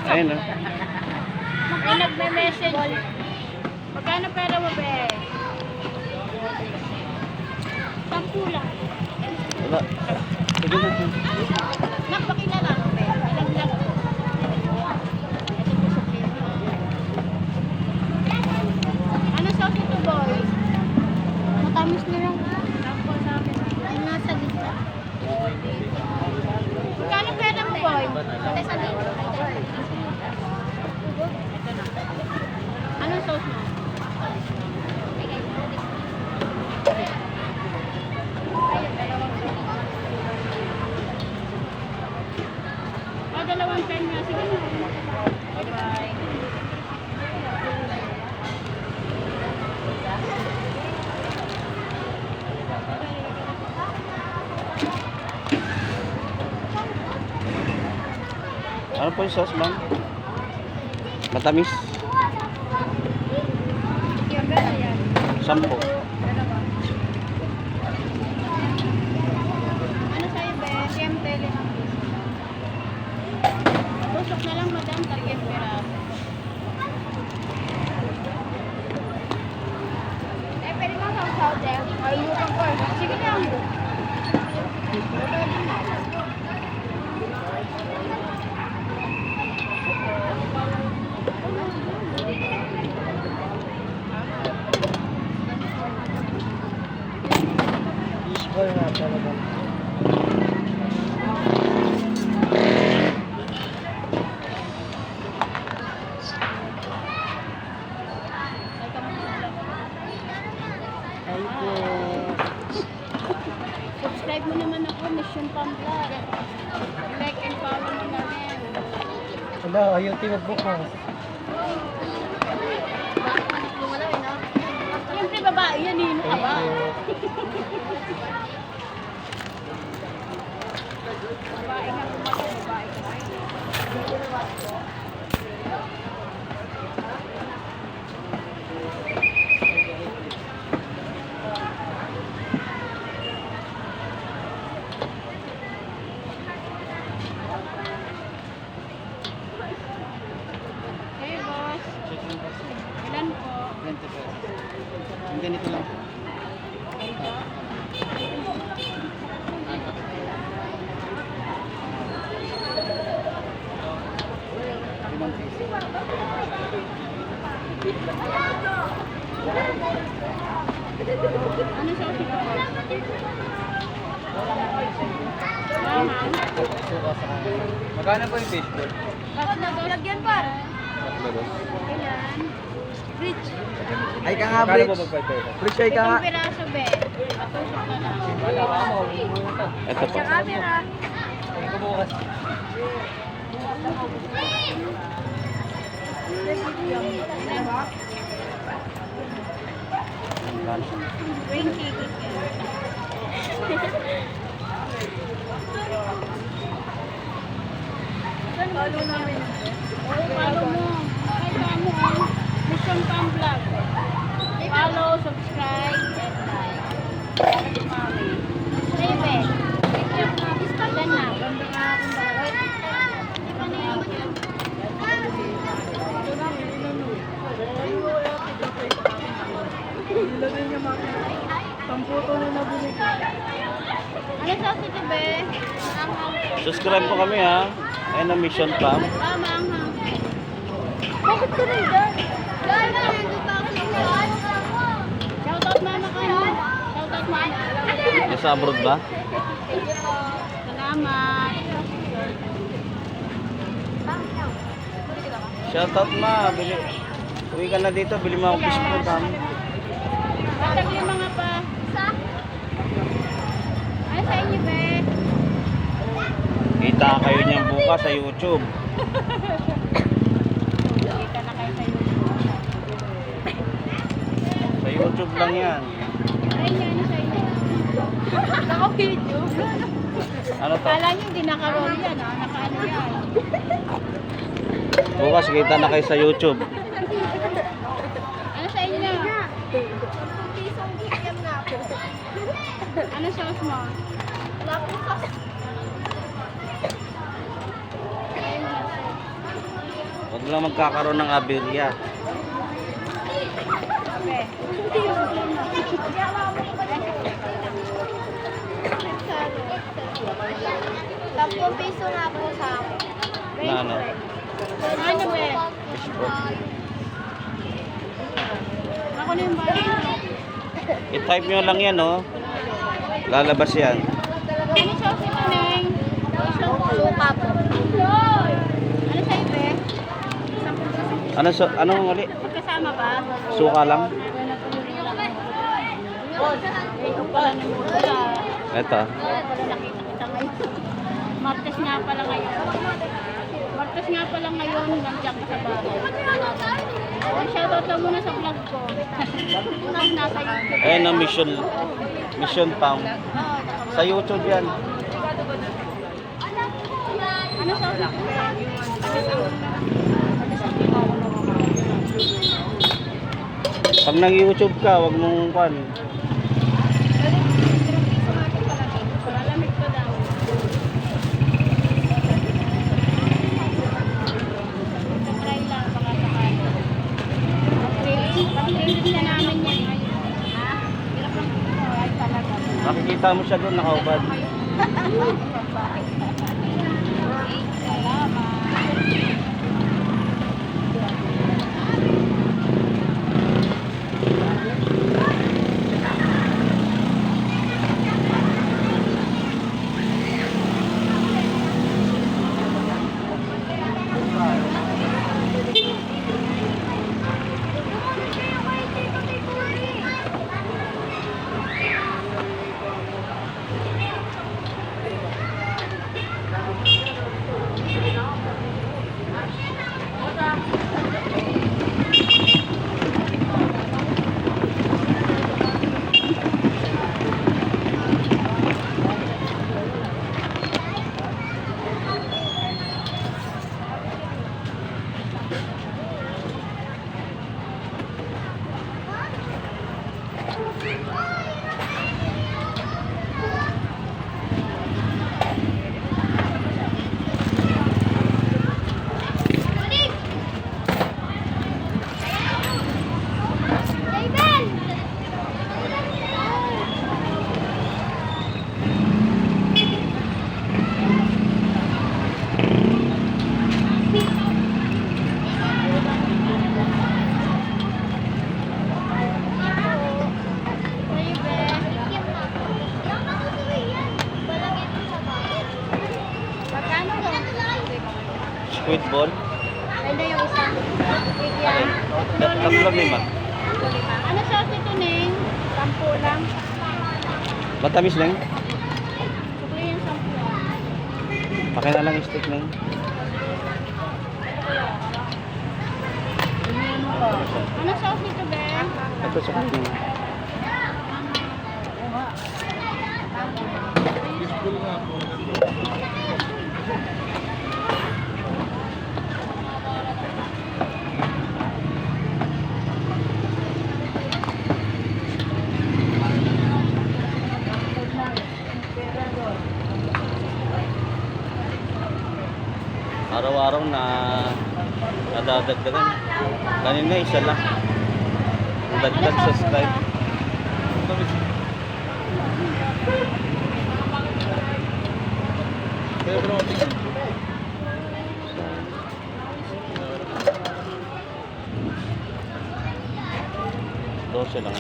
Ayun, oh. May nagme-message. Magkano pera mo, be? 10 lang. Wala. Sige na. Napakilala ko, be. Ilaglag ko. Ito po sa plate. Ano sauce ito, boy? Matamis na lang. Tapos sa akin. Ay, nasa gitna. Magkano pera mo, boy? Sa gitna. Ano sauce mo? Dalawang pen nga. Sige na. Bye-bye. Ano po yung sauce, ma'am? Matamis? Yung gano'n yan. 10. Ano sa'yo, be? Siyem tele ng piso. Tusok na lang, madam. Target peraso. Pwede mo sa sauce, eh? Ay, lutang ko. Sige lang. Fishball na talaga. Subscribe mo naman ako, Mission Pamvlog. Like and follow mo na rin. Wala, ayaw tinagbukas. Siyempre babae yan, nino ka ba? Babae nga kumakain, babae ka. Hey, boss. Ilan po? 20 pesos. Yung ganito lang. Limang piso. Ano sa ito? Laman. Suka sa kanin. Magkano po yung fishball? Lagyan pa. Tatlo. Ilan? Rich. Ay ka nga, Magkano po Blitz. magpapay? Blitz, ay ka nga. Itong piraso, be. Patusok na lang. Ito po. Sa camera. Ito bukas. Magkano? 20. Follow namin. Oo, follow mo. Ay, mo ang Mission Pamvlog. Follow, subscribe, and like. Mami. Hey, be. Ilan na? Ganda nga akong dalawa. Di ba na yan? Ilagay niya mga tamputo na nabili. Ano sa ito, be? Maanghang. Subscribe po kami, ha. Ayun ang Mission Pam. Maanghang. Bakit ka rin dyan? Shoutout mama ka, no? Shoutout mama. Nasa abroad ba? Salamat. Shoutout ma. Bili. Uwi ka na dito. Bili mo ako fishball, ha. Batag lima nga pa. Ano sa inyo, be? Kita kayo niyan bukas sa YouTube. Kita na kayo sa inyo. Sa YouTube lang yan. Ay, ano sa inyo? Naka-video. Ano to? Kala nyo, hindi naka-roll yan, ha? Naka-ano yan. Bukas kita na kayo sa YouTube. Ano sa inyo? Ano sauce mo? Wala po sauce. Huwag lang magkakaroon ng aberya. Be. 10 piso nga po sa akin. Na ano? Ano be? Fishball. Ako na yung bayad. I-type nyo lang yan, oh. Lalabas yan. Ano siya si Tuneng? Suka po. Ano sa'yo be? Anong uli? Magkasama ba? Suka lang? Ito pala ni Mula. Ito. Pala nakita kita ngayon. Martes nga pala ngayon. Martes nga pala ngayon. Nandiyan ka sa bahay. Shoutout lang muna sa vlog ko. Nasa YouTube. Ayan ang Mission Pam. Sa YouTube yan. Ano sa Pag nag-YouTube ka, wag mong pan. Malamig pa daw. Try lang, baka sakali. Pag-release na namin yan. Ha? Hirap lang ito. Ay talaga. Makikita mo siya doon, nakaubad. Salamat. Magkano to? Squid ball. Ganda yung isa. Big yan. Tatlo lima. Ano siya si Tuneng? 10 lang. Matamis lang. Sukli yung 10. Pakin na lang yung stick lang. Ano siya si be? Ito sa kanya. Araw-araw na nadadagdagan. Kanina isa lang. Dagdag subscribe. Dose lang.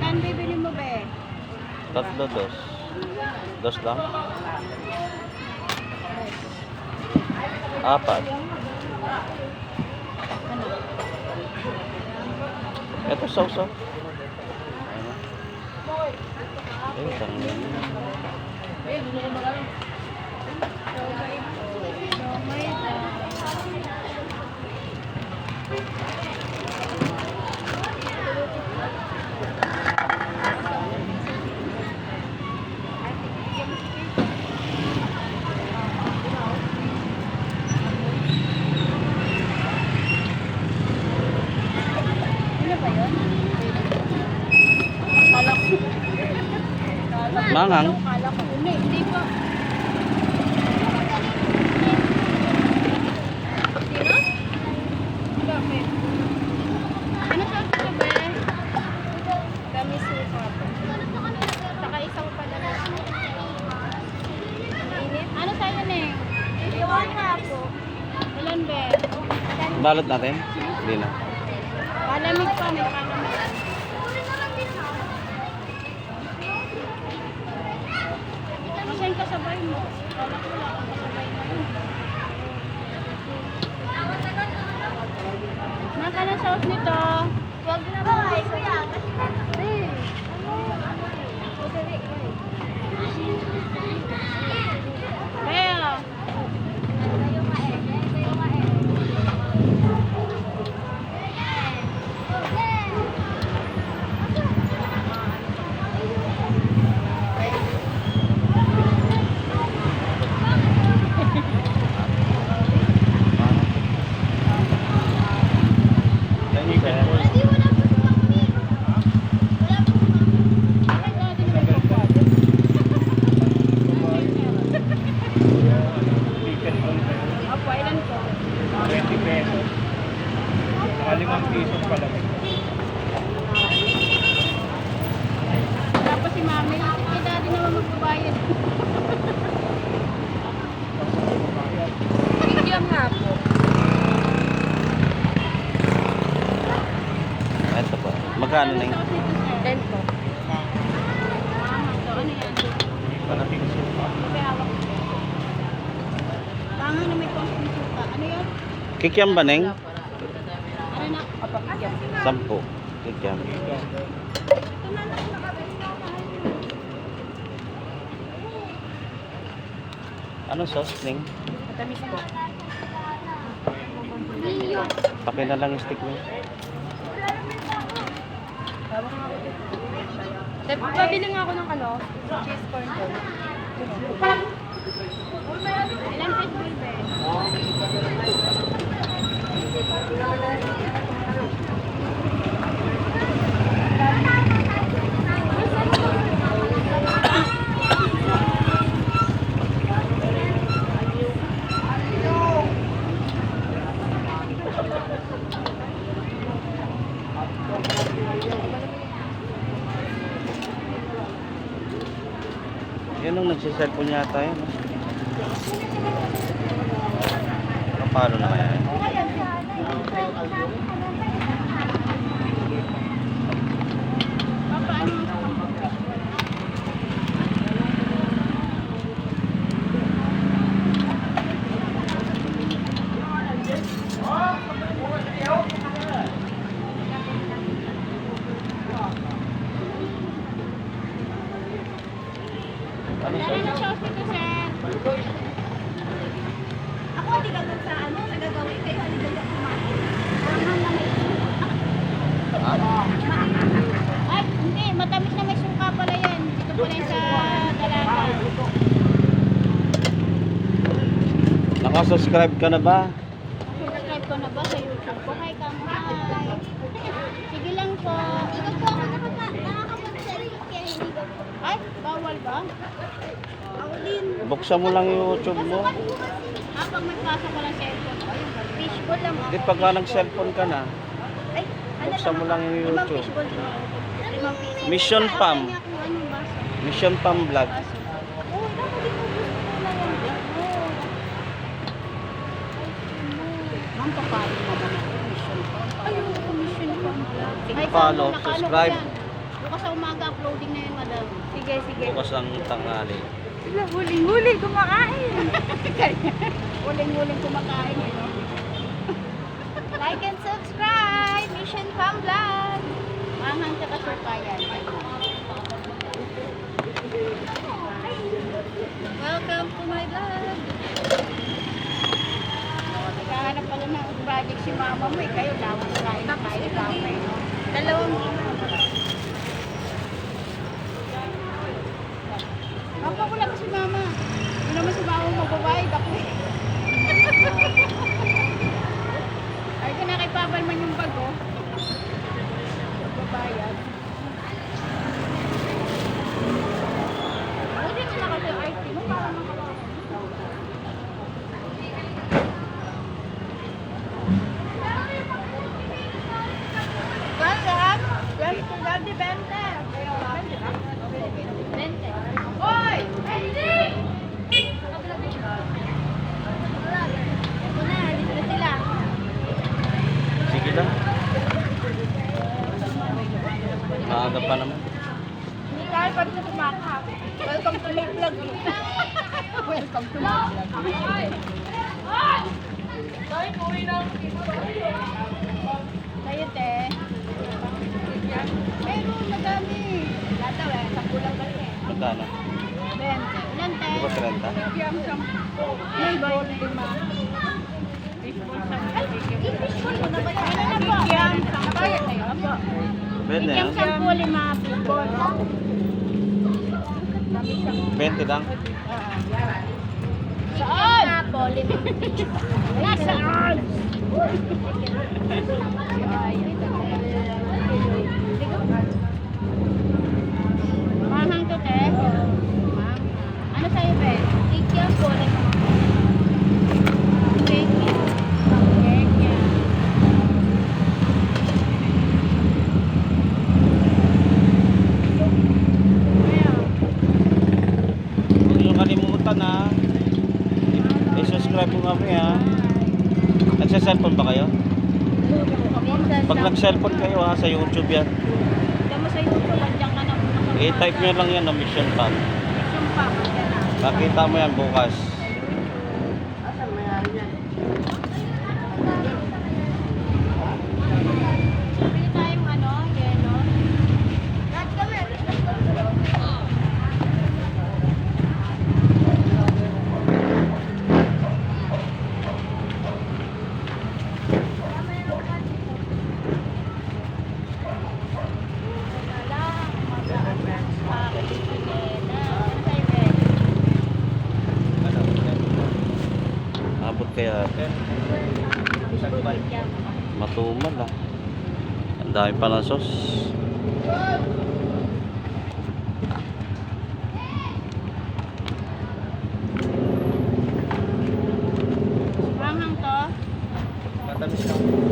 Kan bibili mo be? Tatlo dos. Dos lang. Apat. sauce. Ayun, tanggal. Ano ba yun? Kala ko. Mangang. Kala ko. Hindi pa. Sino? Bakit? Ano sa ito ba? Dami suka po. Saka isang palaman. Init. Ano sa'yo, Neng? Iwan nga po. Ilan ba? Balot natin? Hindi na. Palamig pa, may palamig. Masayin kasabay mo. Kala ko wala kang kasabay mo. Naka ng sauce nito. Huwag na ba? Ay, kuya. Kaya, Thank you, sir. Opo, ilan po? 20 pesos. Saka 5 piso pala. Tapos si mami, si daddy naman magbabayad. Medium nga po. Ito po. Magkano na yun? 10 po. Ano yan? Parating suka. May hawak ko. Tangan na may konting suka. Ano yan? Kikiam ba, Neng? Ano na? Kapakigyan. 10. Kikiam. Anong sauce, Neng? Matamis po. Paki na lang yung stick mo. Pabili nga ako ng cheese corn ko. Ilang pitbull ba? Yun ang nagsiselfon yata yun. Paano na kaya yun? Papaano? Ano Ano sauce? na sauce nito, sir? Ako, di ka sa ano, sa gagawin kayo, hindi ka kumain. Ay, hindi. Matamis na may suka pala yan. Dito pala yung sa dalaga. Nakasubscribe ka na ba? Subscribe ko na ba sa YouTube ko? Hi, kamay. Sige lang po. Ikaw po ako nakakapansin, kaya hindi ka po. Ay, bawal ba? Ako din. Buksan mo lang yung YouTube mo. Ah, pag may pasa ko lang cellphone ko. Ayun, fishball lang ako. Hindi, pagka nag-cellphone ka na, Ay, buksan mo lang yung limang YouTube. fishball. Limang piso. Mission Pam. Kanya kung anong baso. Mission Pam Vlog. Baso. Oo, dapat din mo gusto mo lang yung black mo. Ma'am, papalo naman ako. Mission ko. Ayun, mission ko. Ay, Follow, nakaano ko subscribe. yan. Bukas sa umaga, uploading na yun, madam. Sige, sige. Bukas ang tanghali. Sila, huling-huling kumakain. Huling-huling kumakain. Like and subscribe, Mission Pam Vlog. Manghang tsaka suka yan. Welcome to my vlog. Naghahanap pala ng project si mama mo eh. Kayo dapat kain na kayo dapat. Dalawang Papa ko lang si mama. Hindi naman si mama magbabayad ako eh. Ay, kung nakipapal man yung bago. Magbabayad. Buti na lang kasi yung IT mo para makawakan. Daddy Bente. Bente. Hoy! Bente! Ito na, dito na sila. Sige lang. Maaga pa naman. Hindi tayo pa rin sa tumakap. Welcome to my vlog. Welcome to my vlog. Tayo, te. Meron, madami. Lata, eh. Sa kulang kasi. Magkano? 20. Ilan, te? Di ba 30? Bigyan sa may bowl, 5. Ay, i-fishball mo na ba yan? Ano na po? Bigyan. Nabayad na yun. Pwede Bigyan yan. sa 5 fishball. 20 lang. Saan? Nasaan? Mahang to, te? Ano sa'yo, be? Ikya po. Kenya. Kenya. Huwag nyo kalimutan ha. I-subscribe mo kami ha. Nagsa-cellphone ba kayo? Pag nag-cellphone kayo ha, sa YouTube yan. Ito mo sa YouTube, andyan ka na. I-type nyo lang yan na Mission Pub. Mission pa, andyan na. Makita mo yan bukas. Bili tayong ano, yelo. Abot kaya matumal ah. Ang dami pa ng sauce. Manghang to. Matamis lang.